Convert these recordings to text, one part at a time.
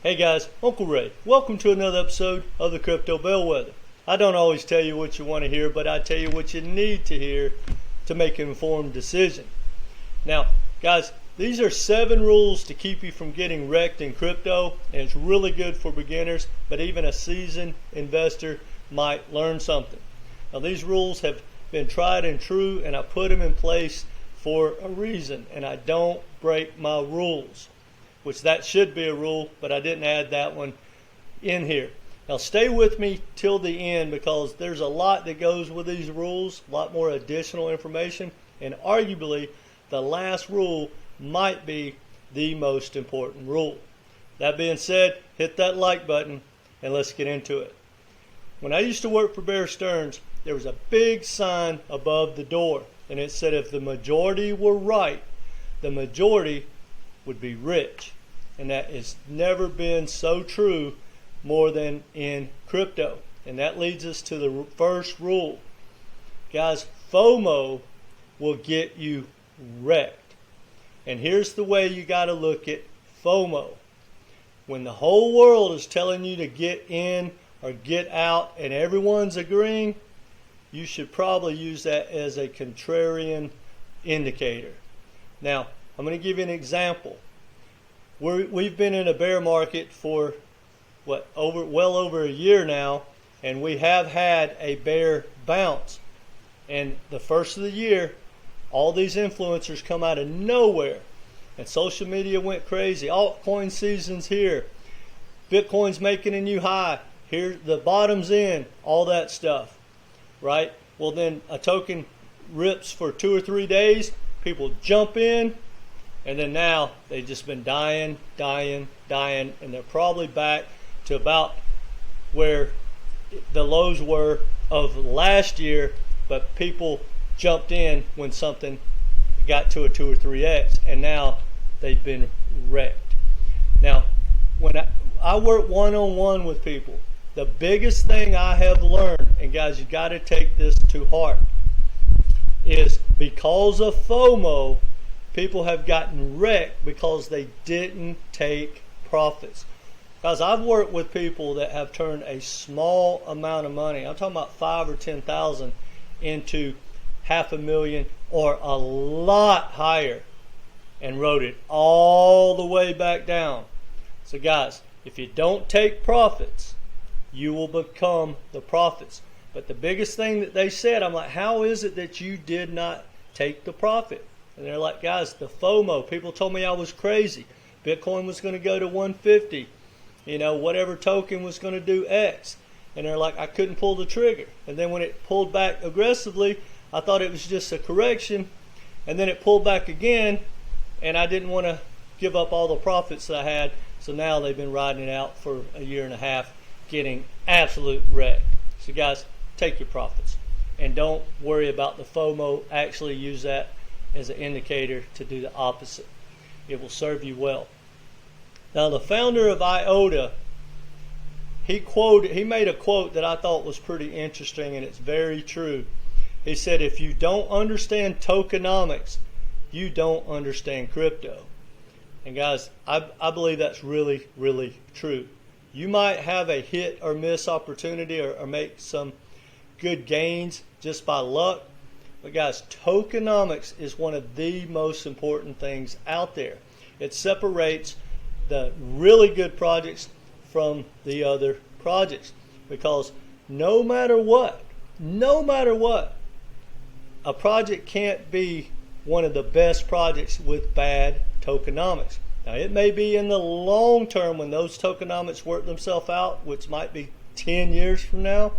Hey guys, Uncle Ray. Welcome to another episode of the Crypto Bellwether. I don't always tell you what you want to hear, but I tell you what you need to hear to make an informed decision. Now, guys, these are 7 rules to keep you from getting wrecked in crypto, and it's really good for beginners, but even a seasoned investor might learn something. Now, these rules have been tried and true, and I put them in place for a reason, and I don't break my rules, which that should be a rule, but I didn't add that one in here. Now stay with me till the end because there's a lot that goes with these rules, a lot more additional information, and arguably the last rule might be the most important rule. That being said, hit that like button and let's get into it. When I used to work for Bear Stearns, there was a big sign above the door, and it said if the majority were right, the majority would be rich. And that has never been so true more than in crypto. And that leads us to the first rule. Guys, FOMO will get you wrecked. And here's the way you got to look at FOMO. When the whole world is telling you to get in or get out and everyone's agreeing, you should probably use that as a contrarian indicator. Now, I'm going to give you an example. We've been in a bear market for well over a year now, and we have had a bear bounce. And the first of the year, all these influencers come out of nowhere, and social media went crazy. Altcoin season's here. Bitcoin's making a new high. Here, the bottom's in. All that stuff, right? Well, then a token rips for 2 or 3 days. People jump in. And then now they've just been dying, and they're probably back to about where the lows were of last year, but people jumped in when something got to a 2 or 3x, and now they've been wrecked. Now, when I work one-on-one with people, the biggest thing I have learned, and guys, you got to take this to heart, is because of FOMO, people have gotten wrecked because they didn't take profits. Guys, I've worked with people that have turned a small amount of money, I'm talking about 5 or 10,000, into $500,000 or a lot higher, and rode it all the way back down. So guys, if you don't take profits, you will become the profits. But the biggest thing that they said, I'm like, how is it that you did not take the profit? And they're like, guys, the FOMO. People told me I was crazy. Bitcoin was going to go to 150. Whatever token was going to do X. And they're like, I couldn't pull the trigger. And then when it pulled back aggressively, I thought it was just a correction. And then it pulled back again. And I didn't want to give up all the profits that I had. So now they've been riding it out for a year and a half, getting absolute wreck. So guys, take your profits. And don't worry about the FOMO. Actually use that as an indicator to do the opposite. It will serve you well. Now, the founder of IOTA, he made a quote that I thought was pretty interesting, and it's very true. He said, if you don't understand tokenomics, you don't understand crypto. And guys, I believe that's really, really true. You might have a hit or miss opportunity or make some good gains just by luck. But guys, tokenomics is one of the most important things out there. It separates the really good projects from the other projects, because no matter what, a project can't be one of the best projects with bad tokenomics. Now, it may be in the long term when those tokenomics work themselves out, which might be 10 years from now.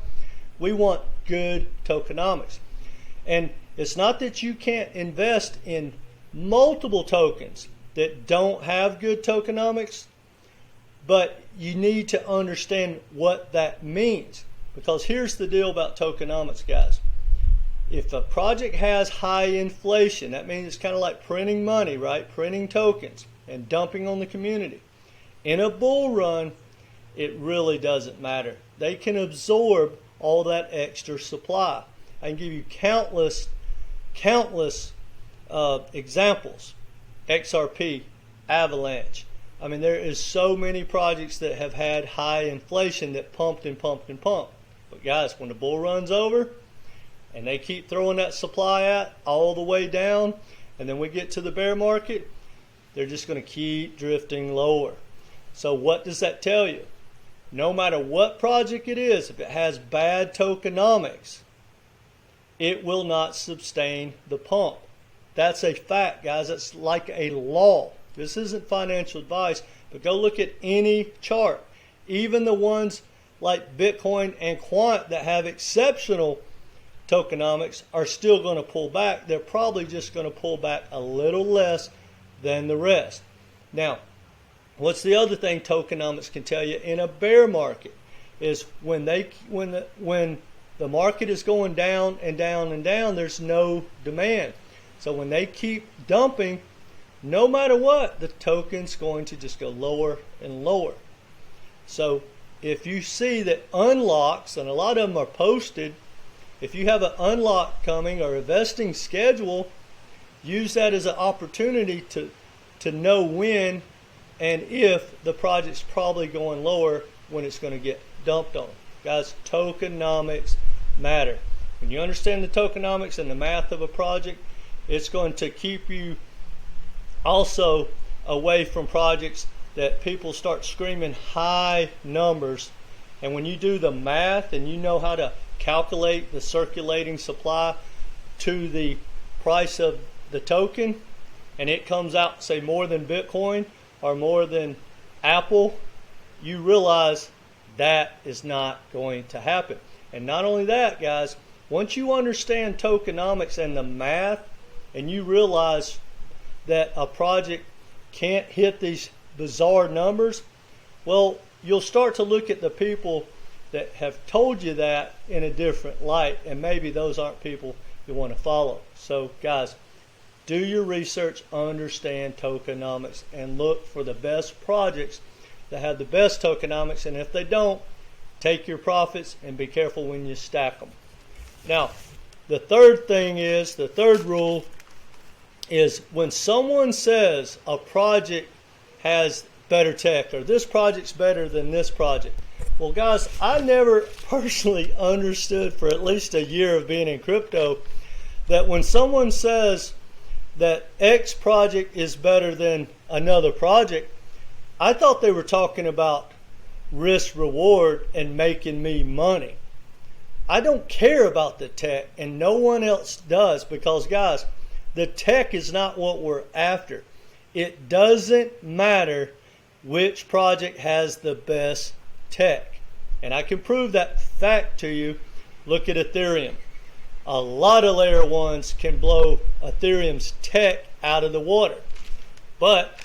We want good tokenomics. And it's not that you can't invest in multiple tokens that don't have good tokenomics, but you need to understand what that means. Because here's the deal about tokenomics, guys. If a project has high inflation, that means it's kind of like printing money, right? Printing tokens and dumping on the community. In a bull run, it really doesn't matter. They can absorb all that extra supply. I can give you countless examples. XRP, Avalanche, I mean, there is so many projects that have had high inflation that pumped and pumped and pumped. But guys, when the bull runs over and they keep throwing that supply out all the way down, and then we get to the bear market, they're just going to keep drifting lower. So what does that tell you? No matter what project it is, if it has bad tokenomics, it will not sustain the pump. That's a fact, guys. That's like a law. This isn't financial advice, but go look at any chart. Even the ones like Bitcoin and Quant that have exceptional tokenomics are still going to pull back. They're probably just going to pull back a little less than the rest. Now, what's the other thing tokenomics can tell you in a bear market is when the market is going down and down and down, there's no demand. So when they keep dumping, no matter what, the token's going to just go lower and lower. So if you see that unlocks, and a lot of them are posted, if you have an unlock coming or a vesting schedule, use that as an opportunity to know when and if the project's probably going lower when it's going to get dumped on. Guys, tokenomics matter. When you understand the tokenomics and the math of a project, it's going to keep you also away from projects that people start screaming high numbers. And when you do the math and you know how to calculate the circulating supply to the price of the token, and it comes out, say, more than Bitcoin or more than Apple, you realize that is not going to happen. And not only that, guys, once you understand tokenomics and the math, and you realize that a project can't hit these bizarre numbers, well, you'll start to look at the people that have told you that in a different light, and maybe those aren't people you want to follow. So, guys, do your research, understand tokenomics, and look for the best projects that have the best tokenomics, and if they don't, take your profits and be careful when you stack them. Now, the third rule is when someone says a project has better tech or this project's better than this project. Well, guys, I never personally understood for at least a year of being in crypto that when someone says that X project is better than another project, I thought they were talking about risk reward and making me money. I don't care about the tech, and no one else does, because, guys, the tech is not what we're after. It doesn't matter which project has the best tech. And I can prove that fact to you. Look at Ethereum. A lot of layer ones can blow Ethereum's tech out of the water. But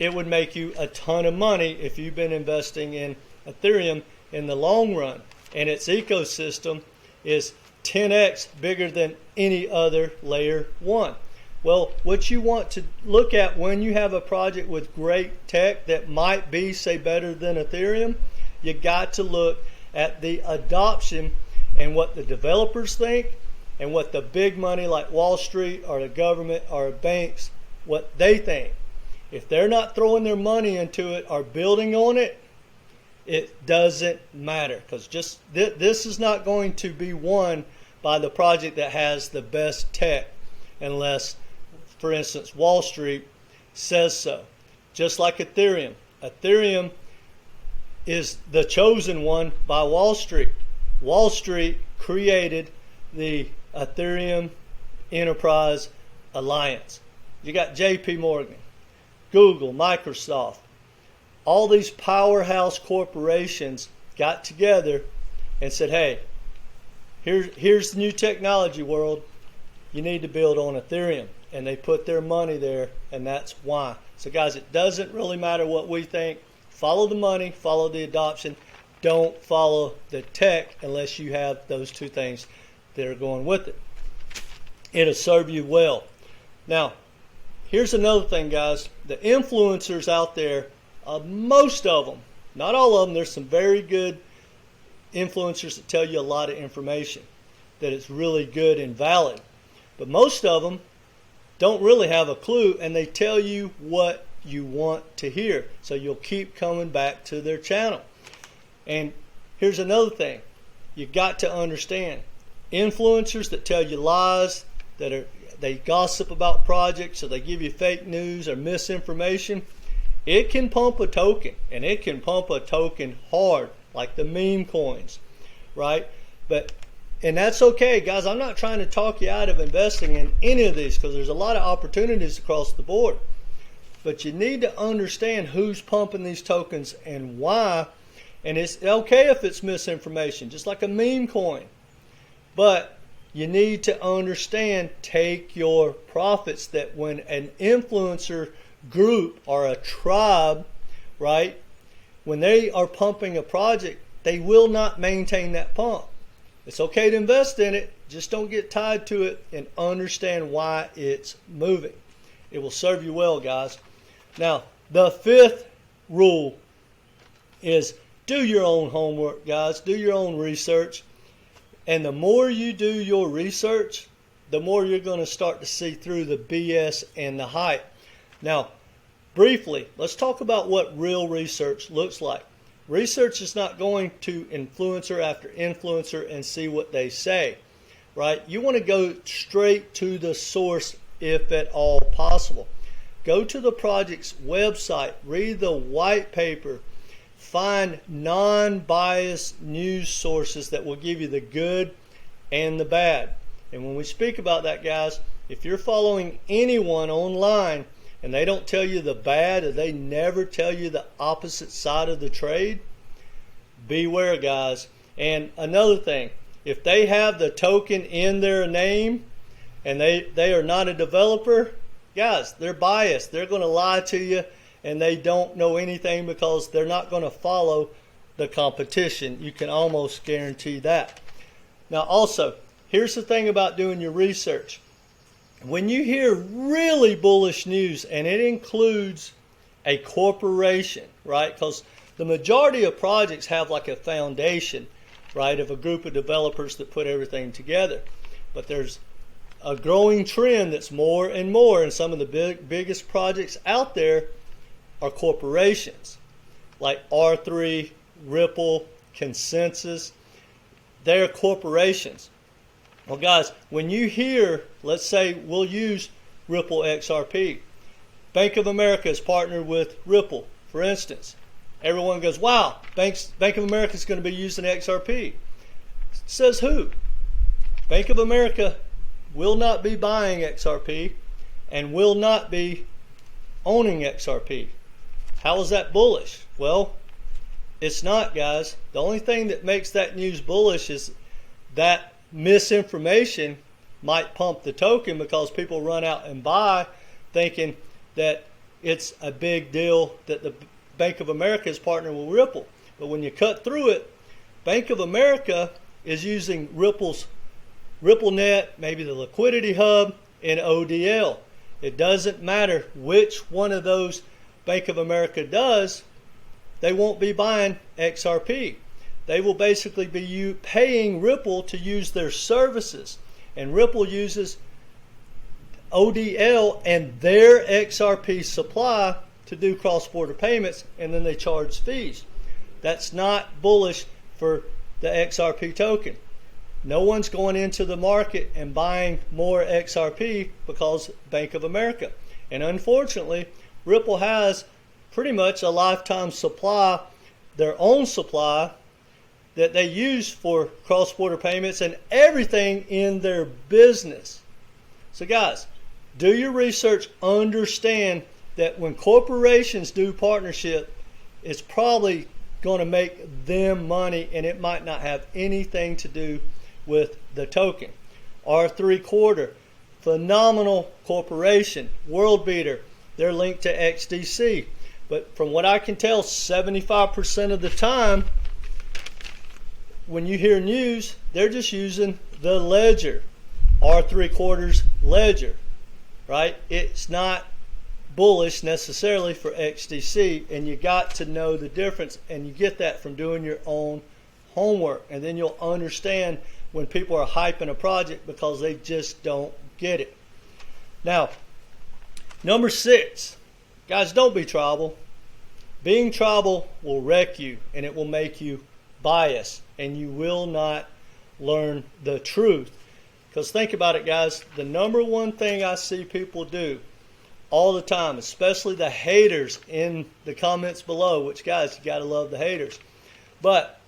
it would make you a ton of money if you've been investing in Ethereum in the long run. And its ecosystem is 10x bigger than any other layer one. Well, what you want to look at when you have a project with great tech that might be, say, better than Ethereum, you got to look at the adoption and what the developers think and what the big money like Wall Street or the government or banks, what they think. If they're not throwing their money into it or building on it, it doesn't matter, because just this is not going to be won by the project that has the best tech unless, for instance, Wall Street says so. Just like Ethereum. Ethereum is the chosen one by Wall Street. Wall Street created the Ethereum Enterprise Alliance. You got JP Morgan, Google, Microsoft. All these powerhouse corporations got together and said, hey, here's the new technology world. You need to build on Ethereum. And they put their money there, and that's why. So, guys, it doesn't really matter what we think. Follow the money, follow the adoption. Don't follow the tech unless you have those two things that are going with it. It'll serve you well. Now, here's another thing, guys. The influencers out there, most of them, not all of them, there's some very good influencers that tell you a lot of information, that it's really good and valid. But most of them don't really have a clue, and they tell you what you want to hear. So you'll keep coming back to their channel. And here's another thing. You got to understand, influencers that tell you lies, they gossip about projects, or they give you fake news or misinformation, it can pump a token, and it can pump a token hard, like the meme coins, right? And that's okay, guys. I'm not trying to talk you out of investing in any of these, because there's a lot of opportunities across the board. But you need to understand who's pumping these tokens and why. And it's okay if it's misinformation, just like a meme coin. But you need to understand, take your profits, that when an influencer group or a tribe, right, when they are pumping a project, they will not maintain that pump. It's okay to invest in it, just don't get tied to it, and understand why it's moving. It will serve you well, guys. Now, the fifth rule is do your own homework, guys. Do your own research. And the more you do your research, the more you're going to start to see through the BS and the hype. Now, briefly, let's talk about what real research looks like. Research is not going to influencer after influencer and see what they say, right? You want to go straight to the source if at all possible. Go to the project's website, read the white paper, find non-biased news sources that will give you the good and the bad. And when we speak about that, guys, if you're following anyone online and they don't tell you the bad, or they never tell you the opposite side of the trade, beware, guys. And another thing, if they have the token in their name and they are not a developer, guys, they're biased. They're going to lie to you, and they don't know anything because they're not going to follow the competition. You can almost guarantee that. Now, also, here's the thing about doing your research. When you hear really bullish news, and it includes a corporation, right? Because the majority of projects have like a foundation, right, of a group of developers that put everything together. But there's a growing trend that's more and more, and some of the biggest projects out there are corporations, like R3, Ripple, Consensus. They're corporations. Well, guys, when you hear, let's say we'll use Ripple XRP. Bank of America is partnered with Ripple, for instance. Everyone goes, wow, Bank of America is going to be using XRP. Says who? Bank of America will not be buying XRP and will not be owning XRP. How is that bullish? Well, it's not, guys. The only thing that makes that news bullish is that misinformation might pump the token, because people run out and buy thinking that it's a big deal that the Bank of America is partnering with Ripple. But when you cut through it, Bank of America is using Ripple's RippleNet, maybe the liquidity hub, and ODL. It doesn't matter which one of those Bank of America does, they won't be buying XRP. They will basically be paying Ripple to use their services. And Ripple uses ODL and their XRP supply to do cross-border payments, and then they charge fees. That's not bullish for the XRP token. No one's going into the market and buying more XRP because Bank of America. And unfortunately, Ripple has pretty much a lifetime supply, their own supply, that they use for cross-border payments and everything in their business. So guys, do your research, understand that when corporations do partnership, it's probably going to make them money, and it might not have anything to do with the token. R3 Quarter, phenomenal corporation, world beater. They're linked to XDC. But from what I can tell, 75% of the time, when you hear news, they're just using the ledger, R3 Quarters ledger, right? It's not bullish necessarily for XDC, and you got to know the difference, and you get that from doing your own homework, and then you'll understand when people are hyping a project because they just don't get it. Now, number 6, Guys, don't be tribal. Being tribal will wreck you, and it will make you biased, and you will not learn the truth. Because think about it, guys, the number one thing I see people do all the time, especially the haters in the comments below, which, guys, you got to love the haters. But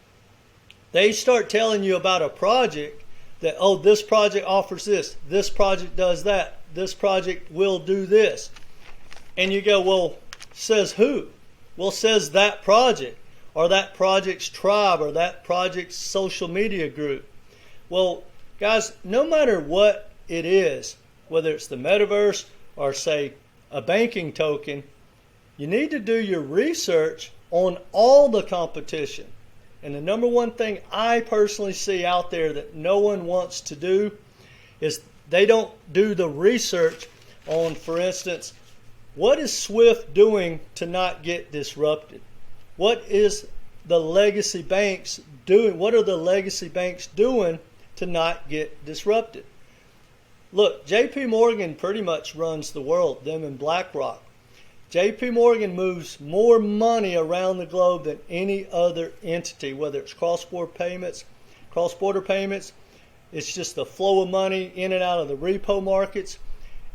they start telling you about a project that, oh, this project offers this project does that, this project will do this. And you go, well, says who? Well, says that project, or that project's tribe, or that project's social media group. Well, guys, no matter what it is, whether it's the metaverse or, say, a banking token, you need to do your research on all the competition. And the number one thing I personally see out there that no one wants to do is they don't do the research on, for instance, what is Swift doing to not get disrupted? What is the legacy banks doing? What are the legacy banks doing to not get disrupted? Look, JP Morgan pretty much runs the world, them and BlackRock. JP Morgan moves more money around the globe than any other entity, whether it's cross-border payments, it's just the flow of money in and out of the repo markets.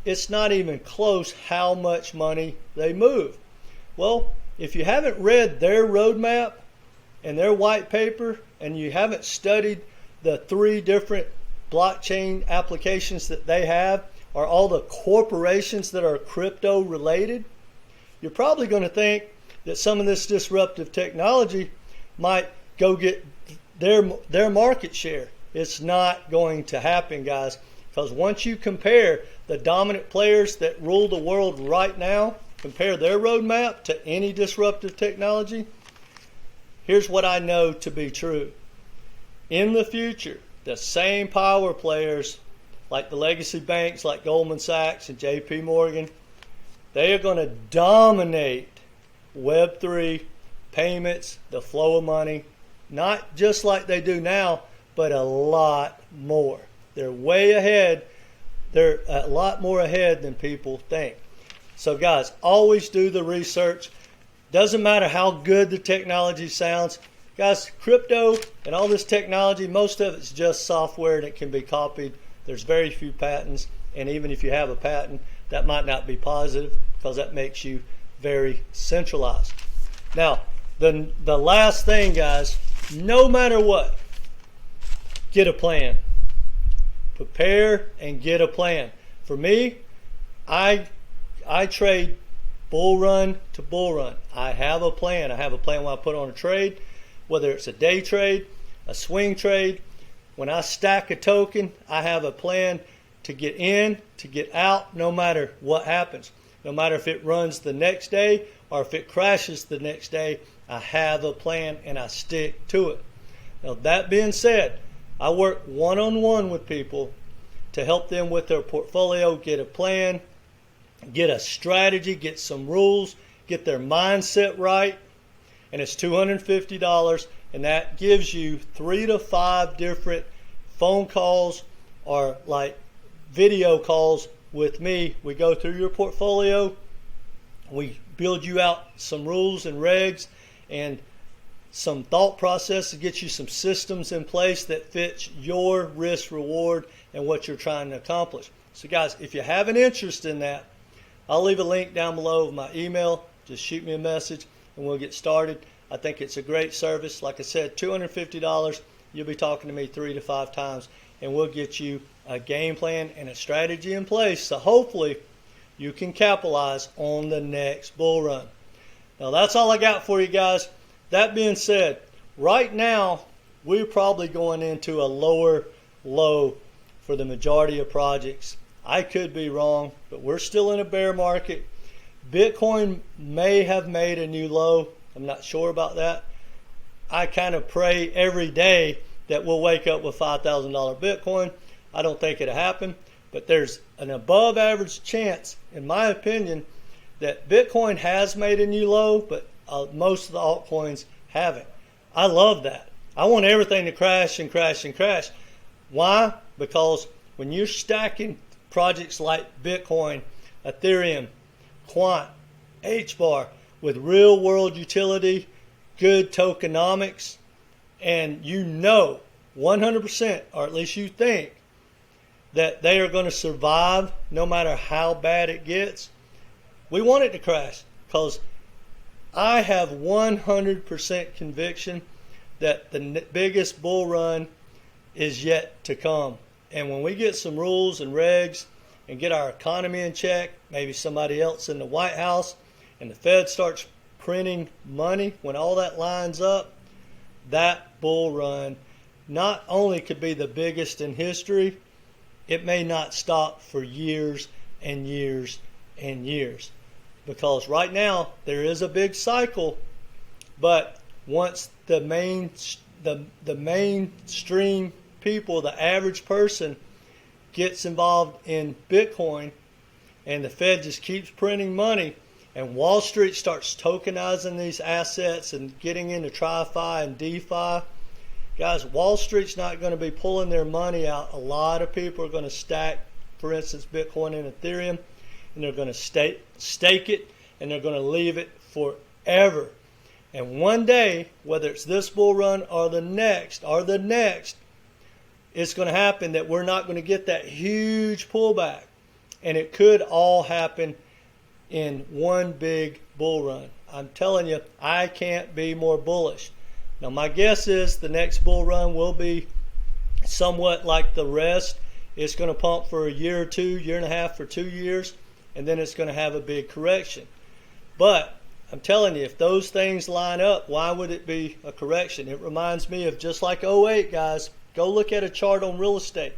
It's not even close how much money they move. Well, if you haven't read their roadmap and their white paper, and you haven't studied the 3 different blockchain applications that they have, or all the corporations that are crypto related, you're probably going to think that some of this disruptive technology might go get their market share. It's not going to happen, guys, because once you compare the dominant players that rule the world right now, compare their roadmap to any disruptive technology, here's what I know to be true. In the future, the same power players like the legacy banks like Goldman Sachs and JP Morgan, they are going to dominate Web3, payments, the flow of money, not just like they do now, but a lot more. They're way ahead. They're a lot more ahead than people think. So guys, always do the research. Doesn't matter how good the technology sounds. Guys, crypto and all this technology, most of it's just software and it can be copied. There's very few patents, and even if you have a patent, that might not be positive because that makes you very centralized. Now, the last thing, guys, no matter what, get a plan. Prepare and get a plan. For me, I trade bull run to bull run. I have a plan. I have a plan when I put on a trade, whether it's a day trade, a swing trade. When I stack a token, I have a plan to get in, to get out, no matter what happens. No matter if it runs the next day or if it crashes the next day, I have a plan and I stick to it. Now, that being said, I work one-on-one with people to help them with their portfolio, get a plan, get a strategy, get some rules, get their mindset right, and it's $250, and that gives you 3 to 5 different phone calls or like video calls with me. We go through your portfolio, we build you out some rules and regs and some thought process to get you some systems in place that fits your risk reward and what you're trying to accomplish. So guys, if you have an interest in that, I'll leave a link down below of my email. Just shoot me a message and we'll get started. I think it's a great service. Like I said, $250. You'll be talking to me 3 to 5 times and we'll get you a game plan and a strategy in place so hopefully you can capitalize on the next bull run. Now that's all I got for you guys. That being said, right now we're probably going into a lower low for the majority of projects. I could be wrong, but we're still in a bear market. Bitcoin may have made a new low. I'm not sure about that. I kind of pray every day that we'll wake up with $5,000 Bitcoin. I don't think it'll happen, but there's an above average chance, in my opinion, that Bitcoin has made a new low, but most of the altcoins haven't. I love that. I want everything to crash and crash and crash. Why? Because when you're stacking projects like Bitcoin, Ethereum, Quant, H-bar with real world utility, good tokenomics, and you know 100%, or at least you think, that they are going to survive no matter how bad it gets, we want it to crash, because I have 100% conviction that the biggest bull run is yet to come. And when we get some rules and regs and get our economy in check, maybe somebody else in the White House, and the Fed starts printing money, when all that lines up, that bull run not only could be the biggest in history, it may not stop for years and years and years. Because right now there is a big cycle, but once the mainstream people, the average person, gets involved in Bitcoin, and the Fed just keeps printing money, and Wall Street starts tokenizing these assets and getting into TriFi and DeFi, guys, Wall Street's not going to be pulling their money out. A lot of people are going to stack, for instance, Bitcoin and Ethereum, and they're going to stake it, and they're going to leave it forever. And one day, whether it's this bull run or the next, it's going to happen that we're not going to get that huge pullback. And it could all happen in one big bull run. I'm telling you, I can't be more bullish. Now, my guess is the next bull run will be somewhat like the rest. It's going to pump for a year or two, year and a half for 2 years, and then it's going to have a big correction. But I'm telling you, if those things line up, why would it be a correction? It reminds me of just like '08, guys. Go look at a chart on real estate.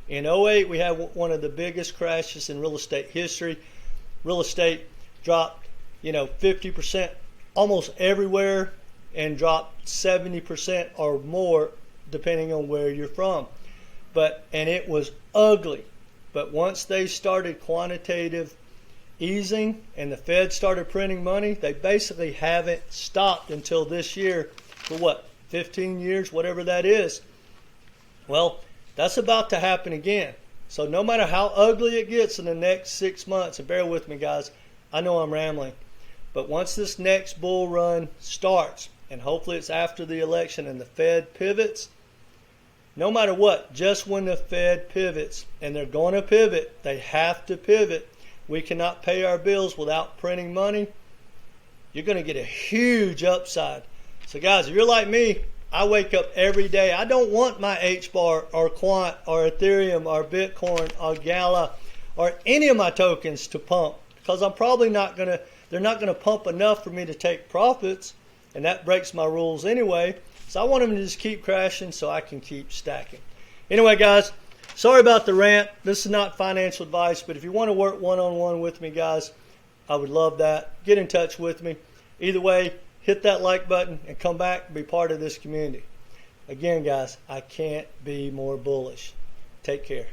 In '08, we had one of the biggest crashes in real estate history. Real estate dropped, 50% almost everywhere, and dropped 70% or more depending on where you're from. And it was ugly. But once they started quantitative easing and the Fed started printing money, they basically haven't stopped until this year for 15 years, whatever that is. Well, that's about to happen again. So no matter how ugly it gets in the next 6 months, and bear with me, guys, I know I'm rambling, but once this next bull run starts, and hopefully it's after the election and the Fed pivots, no matter what, just when the Fed pivots, and they're going to pivot, they have to pivot. We cannot pay our bills without printing money. You're going to get a huge upside. So guys, if you're like me, I wake up every day. I don't want my H-bar or Quant or Ethereum or Bitcoin or Gala or any of my tokens to pump, because I'm probably they're not going to pump enough for me to take profits, and that breaks my rules anyway. So I want them to just keep crashing so I can keep stacking. Anyway, guys, sorry about the rant. This is not financial advice, but if you want to work one-on-one with me, guys, I would love that. Get in touch with me. Either way, hit that like button and come back and be part of this community. Again, guys, I can't be more bullish. Take care.